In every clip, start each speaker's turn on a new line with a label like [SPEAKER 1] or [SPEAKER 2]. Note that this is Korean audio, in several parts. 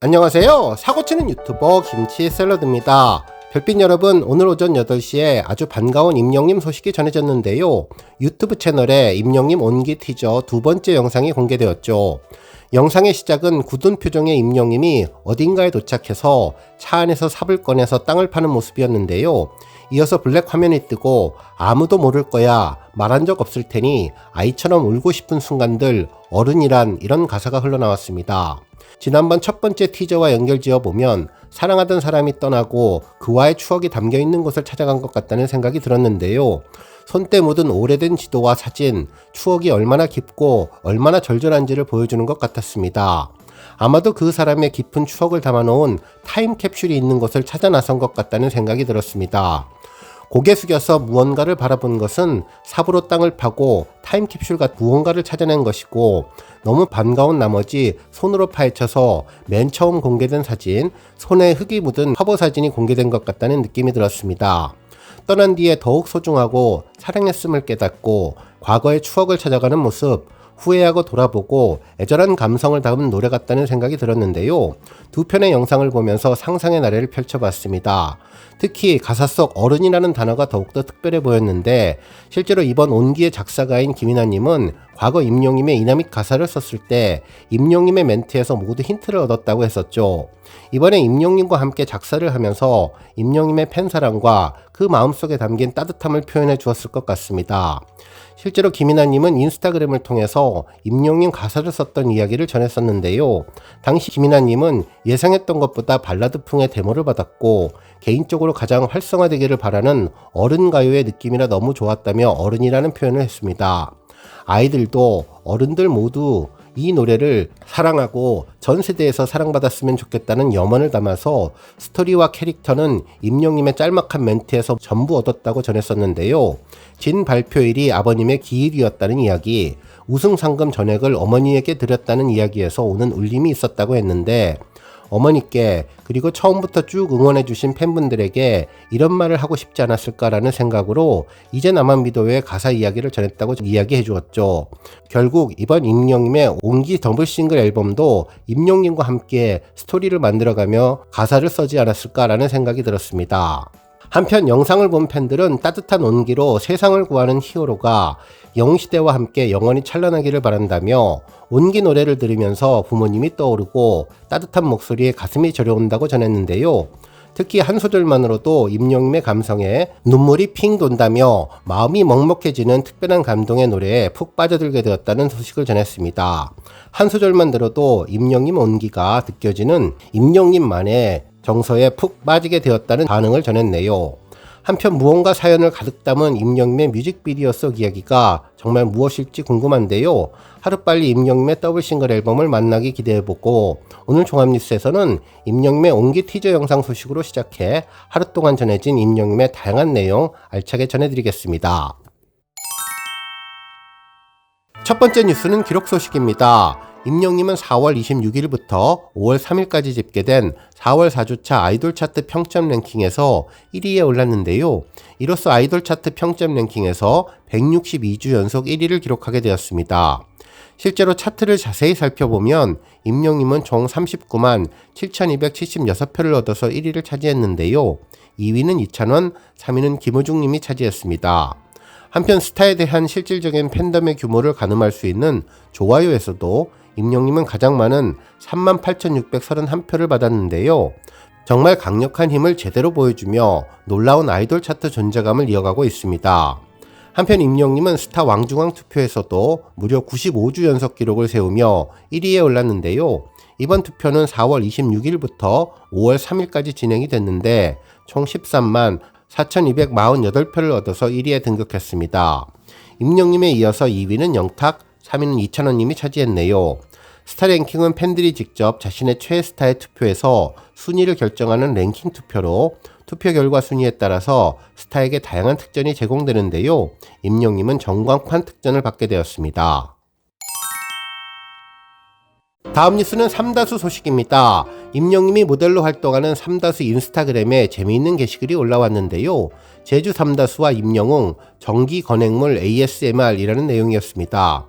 [SPEAKER 1] 안녕하세요. 사고치는 유튜버 김치샐러드입니다. 별빛 여러분, 오늘 오전 8시에 아주 반가운 임영님 소식이 전해졌는데요. 유튜브 채널에 임영님 온기 티저 두 번째 영상이 공개되었죠. 영상의 시작은 굳은 표정의 임영님이 어딘가에 도착해서 차 안에서 삽을 꺼내서 땅을 파는 모습이었는데요. 이어서 블랙 화면이 뜨고 아무도 모를 거야, 말한 적 없을 테니 아이처럼 울고 싶은 순간들, 어른이란 이런 가사가 흘러나왔습니다. 지난번 첫 번째 티저와 연결지어 보면 사랑하던 사람이 떠나고 그와의 추억이 담겨 있는 곳을 찾아간 것 같다는 생각이 들었는데요. 손때 묻은 오래된 지도와 사진, 추억이 얼마나 깊고 얼마나 절절한지를 보여주는 것 같았습니다. 아마도 그 사람의 깊은 추억을 담아놓은 타임캡슐이 있는 곳을 찾아 나선 것 같다는 생각이 들었습니다. 고개 숙여서 무언가를 바라본 것은 삽으로 땅을 파고 타임캡슐 같은 무언가를 찾아낸 것이고, 너무 반가운 나머지 손으로 파헤쳐서 맨 처음 공개된 사진, 손에 흙이 묻은 화보 사진이 공개된 것 같다는 느낌이 들었습니다. 떠난 뒤에 더욱 소중하고 사랑했음을 깨닫고 과거의 추억을 찾아가는 모습, 후회하고 돌아보고 애절한 감성을 담은 노래 같다는 생각이 들었는데요. 두 편의 영상을 보면서 상상의 나래를 펼쳐봤습니다. 특히 가사 속 어른이라는 단어가 더욱더 특별해 보였는데, 실제로 이번 온기의 작사가인 김이나님은 과거 임영님의 이나믹 가사를 썼을 때 임영님의 멘트에서 모두 힌트를 얻었다고 했었죠. 이번에 임영님과 함께 작사를 하면서 임영님의 팬사랑과 그 마음속에 담긴 따뜻함을 표현해 주었을 것 같습니다. 실제로 김이나님은 인스타그램을 통해서 임영님 가사를 썼던 이야기를 전했었는데요. 당시 김이나님은 예상했던 것보다 발라드풍의 데모를 받았고, 개인적으로 가장 활성화되기를 바라는 어른 가요의 느낌이라 너무 좋았다며 어른이라는 표현을 했습니다. 아이들도 어른들 모두 이 노래를 사랑하고 전 세대에서 사랑받았으면 좋겠다는 염원을 담아서 스토리와 캐릭터는 임영님의 짤막한 멘트에서 전부 얻었다고 전했었는데요. 진 발표일이 아버님의 기일이었다는 이야기, 우승 상금 전액을 어머니에게 드렸다는 이야기에서 오는 울림이 있었다고 했는데, 어머니께 그리고 처음부터 쭉 응원해주신 팬분들에게 이런 말을 하고 싶지 않았을까라는 생각으로 이제 나만 믿어요의 가사 이야기를 전했다고 이야기해 주었죠. 결국 이번 임영님의 온기 더블 싱글 앨범도 임영님과 함께 스토리를 만들어가며 가사를 써지 않았을까라는 생각이 들었습니다. 한편 영상을 본 팬들은 따뜻한 온기로 세상을 구하는 히어로가 영웅시대와 함께 영원히 찬란하기를 바란다며 온기 노래를 들으면서 부모님이 떠오르고 따뜻한 목소리에 가슴이 저려온다고 전했는데요. 특히 한 소절만으로도 임영님의 감성에 눈물이 핑 돈다며 마음이 먹먹해지는 특별한 감동의 노래에 푹 빠져들게 되었다는 소식을 전했습니다. 한 소절만 들어도 임영님 온기가 느껴지는 임영님만의 정서에 푹 빠지게 되었다는 반응을 전했네요. 한편 무언가 사연을 가득 담은 임영님의 뮤직비디오 속 이야기가 정말 무엇일지 궁금한데요. 하루빨리 임영님의 더블 싱글 앨범을 만나기 기대해보고, 오늘 종합뉴스에서는 임영님의 온기 티저 영상 소식으로 시작해 하루 동안 전해진 임영님의 다양한 내용 알차게 전해드리겠습니다. 첫 번째 뉴스는 기록 소식입니다. 임영님은 4월 26일부터 5월 3일까지 집계된 4월 4주차 아이돌 차트 평점 랭킹에서 1위에 올랐는데요. 이로써 아이돌 차트 평점 랭킹에서 162주 연속 1위를 기록하게 되었습니다. 실제로 차트를 자세히 살펴보면 임영님은 총 39만 7,276표를 얻어서 1위를 차지했는데요. 2위는 이찬원, 3위는 김우중님이 차지했습니다. 한편 스타에 대한 실질적인 팬덤의 규모를 가늠할 수 있는 좋아요에서도 임영님은 가장 많은 38,631표를 받았는데요. 정말 강력한 힘을 제대로 보여주며 놀라운 아이돌 차트 존재감을 이어가고 있습니다. 한편 임영님은 스타 왕중왕 투표에서도 무려 95주 연속 기록을 세우며 1위에 올랐는데요. 이번 투표는 4월 26일부터 5월 3일까지 진행이 됐는데 총 13만 4,248표를 얻어서 1위에 등극했습니다. 임영님에 이어서 2위는 영탁, 3위는 이찬원님이 차지했네요. 스타 랭킹은 팬들이 직접 자신의 최애 스타의 투표에서 순위를 결정하는 랭킹 투표로, 투표 결과 순위에 따라서 스타에게 다양한 특전이 제공되는데요. 임영님은 정광판 특전을 받게 되었습니다. 다음 뉴스는 삼다수 소식입니다. 임영님이 모델로 활동하는 삼다수 인스타그램에 재미있는 게시글이 올라왔는데요. 제주 삼다수와 임영웅, 정기 건행물 ASMR이라는 내용이었습니다.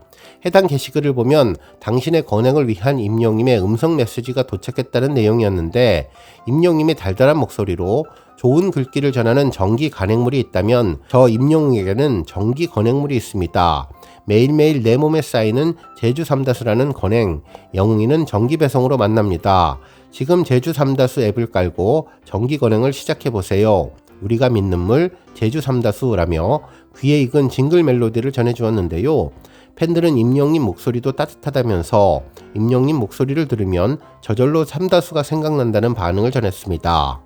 [SPEAKER 1] 해당 게시글을 보면 당신의 건행을 위한 임영님의 음성 메시지가 도착했다는 내용이었는데, 임영님의 달달한 목소리로 좋은 글귀를 전하는 정기 간행물이 있다면 저 임영웅에게는 정기 건행물이 있습니다. 매일매일 내 몸에 쌓이는 제주 삼다수라는 건행, 영웅이는 정기 배송으로 만납니다. 지금 제주 삼다수 앱을 깔고 정기 건행을 시작해보세요. 우리가 믿는 물 제주 삼다수라며 귀에 익은 징글 멜로디를 전해주었는데요. 팬들은 임영님 목소리도 따뜻하다면서 임영님 목소리를 들으면 저절로 삼다수가 생각난다는 반응을 전했습니다.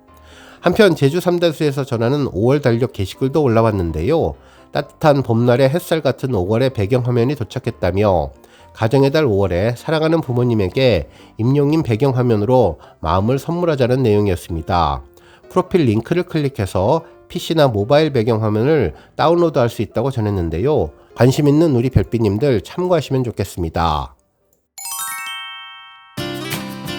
[SPEAKER 1] 한편 제주 삼다수에서 전하는 5월 달력 게시글도 올라왔는데요. 따뜻한 봄날의 햇살 같은 5월의 배경화면이 도착했다며 가정의 달 5월에 사랑하는 부모님에게 임영님 배경화면으로 마음을 선물하자는 내용이었습니다. 프로필 링크를 클릭해서 PC나 모바일 배경화면을 다운로드할 수 있다고 전했는데요. 관심 있는 우리 별빛님들 참고하시면 좋겠습니다.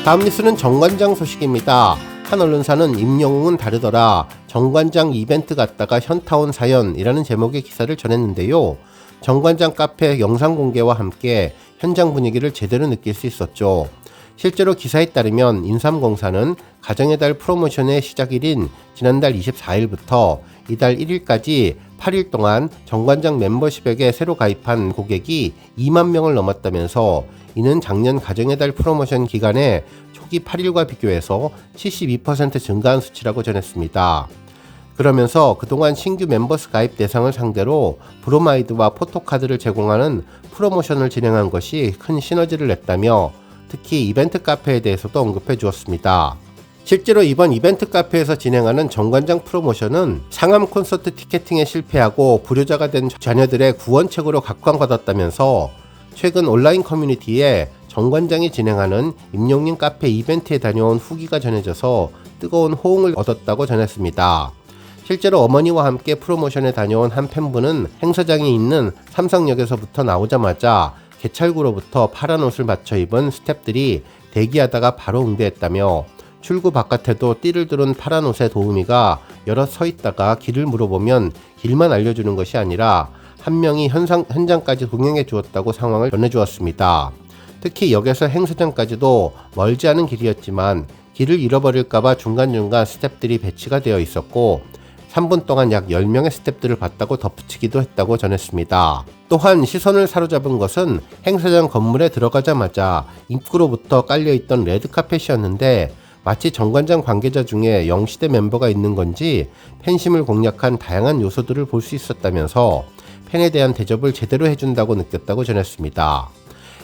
[SPEAKER 1] 다음 뉴스는 정관장 소식입니다. 한 언론사는 임영웅은 다르더라, 정관장 이벤트 갔다가 현타 온 사연이라는 제목의 기사를 전했는데요. 정관장 카페 영상 공개와 함께 현장 분위기를 제대로 느낄 수 있었죠. 실제로 기사에 따르면 인삼공사는 가정의 달 프로모션의 시작일인 지난달 24일부터 이달 1일까지 8일 동안 정관장 멤버십에게 새로 가입한 고객이 2만 명을 넘었다면서 이는 작년 가정의 달 프로모션 기간에 초기 8일과 비교해서 72% 증가한 수치라고 전했습니다. 그러면서 그동안 신규 멤버스 가입 대상을 상대로 브로마이드와 포토카드를 제공하는 프로모션을 진행한 것이 큰 시너지를 냈다며 특히 이벤트 카페에 대해서도 언급해 주었습니다. 실제로 이번 이벤트 카페에서 진행하는 정관장 프로모션은 상암 콘서트 티켓팅에 실패하고 불효자가 된 자녀들의 구원책으로 각광받았다면서 최근 온라인 커뮤니티에 정관장이 진행하는 임영님 카페 이벤트에 다녀온 후기가 전해져서 뜨거운 호응을 얻었다고 전했습니다. 실제로 어머니와 함께 프로모션에 다녀온 한 팬분은 행사장에 있는 삼성역에서부터 나오자마자 개찰구로부터 파란 옷을 맞춰 입은 스태프들이 대기하다가 바로 응대했다며 출구 바깥에도 띠를 두른 파란 옷의 도우미가 여럿 서 있다가 길을 물어보면 길만 알려주는 것이 아니라 한 명이 현장까지 동행해 주었다고 상황을 전해주었습니다. 특히 역에서 행사장까지도 멀지 않은 길이었지만 길을 잃어버릴까봐 중간중간 스태프들이 배치가 되어 있었고 3분 동안 약 10명의 스태프들을 봤다고 덧붙이기도 했다고 전했습니다. 또한 시선을 사로잡은 것은 행사장 건물에 들어가자마자 입구로부터 깔려있던 레드카펫이었는데 마치 정관장 관계자 중에 영시대 멤버가 있는 건지 팬심을 공략한 다양한 요소들을 볼 수 있었다면서 팬에 대한 대접을 제대로 해준다고 느꼈다고 전했습니다.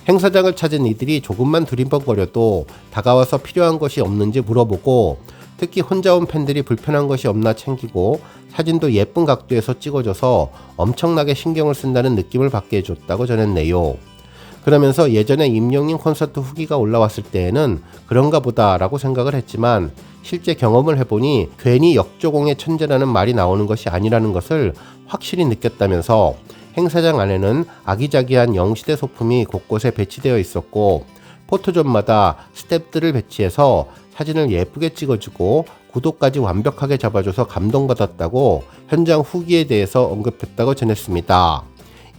[SPEAKER 1] 행사장을 찾은 이들이 조금만 두림번거려도 다가와서 필요한 것이 없는지 물어보고 특히 혼자 온 팬들이 불편한 것이 없나 챙기고 사진도 예쁜 각도에서 찍어줘서 엄청나게 신경을 쓴다는 느낌을 받게 해줬다고 전했네요. 그러면서 예전에 임영님 콘서트 후기가 올라왔을 때에는 그런가 보다 라고 생각을 했지만 실제 경험을 해보니 괜히 역조공의 천재라는 말이 나오는 것이 아니라는 것을 확실히 느꼈다면서 행사장 안에는 아기자기한 영시대 소품이 곳곳에 배치되어 있었고 포토존마다 스태프들을 배치해서 사진을 예쁘게 찍어주고 구도까지 완벽하게 잡아줘서 감동받았다고 현장 후기에 대해서 언급했다고 전했습니다.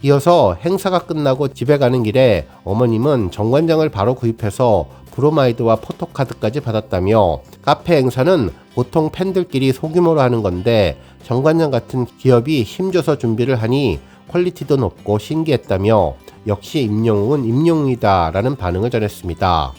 [SPEAKER 1] 이어서 행사가 끝나고 집에 가는 길에 어머님은 정관장을 바로 구입해서 브로마이드와 포토카드까지 받았다며 카페 행사는 보통 팬들끼리 소규모로 하는 건데 정관장 같은 기업이 힘줘서 준비를 하니 퀄리티도 높고 신기했다며 역시 임영웅은 임영웅이다 라는 반응을 전했습니다.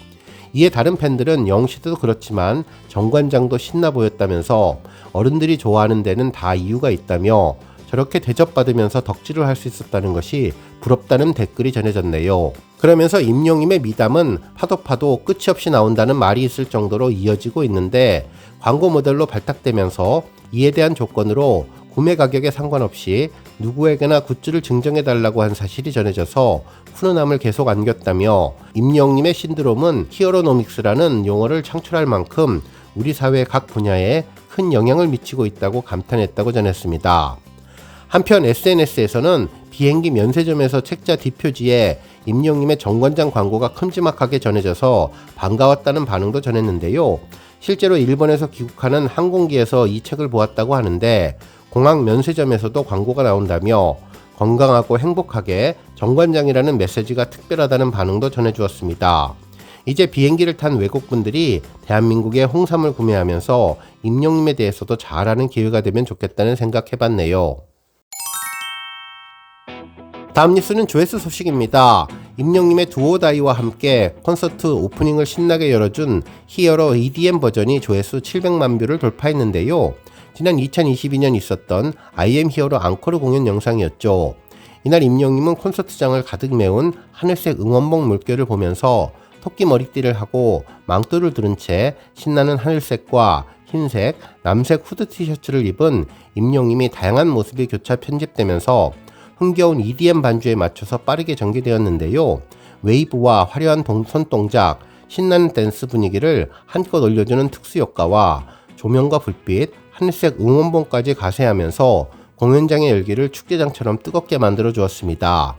[SPEAKER 1] 이에 다른 팬들은 영시도 그렇지만 정관장도 신나 보였다면서 어른들이 좋아하는 데는 다 이유가 있다며 저렇게 대접받으면서 덕질을 할 수 있었다는 것이 부럽다는 댓글이 전해졌네요. 그러면서 임영님의 미담은 파도 끝이 없이 나온다는 말이 있을 정도로 이어지고 있는데 광고 모델로 발탁되면서 이에 대한 조건으로 구매 가격에 상관없이 누구에게나 굿즈를 증정해달라고 한 사실이 전해져서 훈훈함을 계속 안겼다며 임영님의 신드롬은 히어로노믹스라는 용어를 창출할 만큼 우리 사회 각 분야에 큰 영향을 미치고 있다고 감탄했다고 전했습니다. 한편 SNS에서는 비행기 면세점에서 책자 뒷표지에 임영님의 정관장 광고가 큼지막하게 전해져서 반가웠다는 반응도 전했는데요. 실제로 일본에서 귀국하는 항공기에서 이 책을 보았다고 하는데 공항 면세점에서도 광고가 나온다며 건강하고 행복하게 정관장이라는 메시지가 특별하다는 반응도 전해주었습니다. 이제 비행기를 탄 외국분들이 대한민국의 홍삼을 구매하면서 임영님에 대해서도 잘 아는 기회가 되면 좋겠다는 생각해봤네요. 다음 뉴스는 조회수 소식입니다. 임영님의 두오다이와 함께 콘서트 오프닝을 신나게 열어준 히어로 EDM 버전이 조회수 700만 뷰를 돌파했는데요. 지난 2022년 있었던 I am 히어로 앙코르 공연 영상이었죠. 이날 임영님은 콘서트장을 가득 메운 하늘색 응원봉 물결을 보면서 토끼 머리띠를 하고 망토를 두른 채 신나는 하늘색과 흰색, 남색 후드 티셔츠를 입은 임영님이 다양한 모습이 교차 편집되면서 흥겨운 EDM 반주에 맞춰서 빠르게 전개되었는데요. 웨이브와 화려한 손동작, 신나는 댄스 분위기를 한껏 올려주는 특수효과와 조명과 불빛, 하늘색 응원봉까지 가세하면서 공연장의 열기를 축제장처럼 뜨겁게 만들어 주었습니다.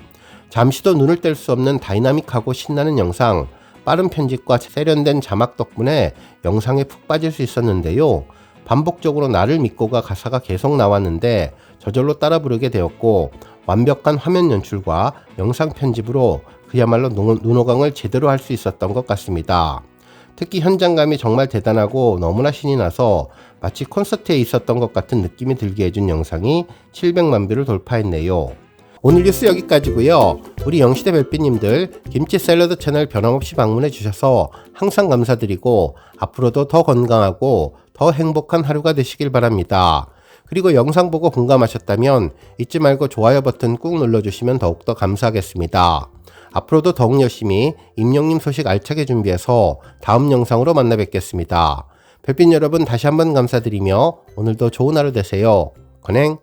[SPEAKER 1] 잠시도 눈을 뗄 수 없는 다이나믹하고 신나는 영상, 빠른 편집과 세련된 자막 덕분에 영상에 푹 빠질 수 있었는데요. 반복적으로 나를 믿고가 가사가 계속 나왔는데 저절로 따라 부르게 되었고 완벽한 화면 연출과 영상 편집으로 그야말로 눈호강을 제대로 할 수 있었던 것 같습니다. 특히 현장감이 정말 대단하고 너무나 신이 나서 마치 콘서트에 있었던 것 같은 느낌이 들게 해준 영상이 700만 뷰를 돌파했네요. 오늘 뉴스 여기까지고요. 우리 영시대 별빛님들 김치 샐러드 채널 변함없이 방문해 주셔서 항상 감사드리고 앞으로도 더 건강하고 더 행복한 하루가 되시길 바랍니다. 그리고 영상 보고 공감하셨다면 잊지 말고 좋아요 버튼 꾹 눌러주시면 더욱더 감사하겠습니다. 앞으로도 더욱 열심히 임영님 소식 알차게 준비해서 다음 영상으로 만나 뵙겠습니다. 별빛 여러분 다시 한번 감사드리며 오늘도 좋은 하루 되세요. 건행!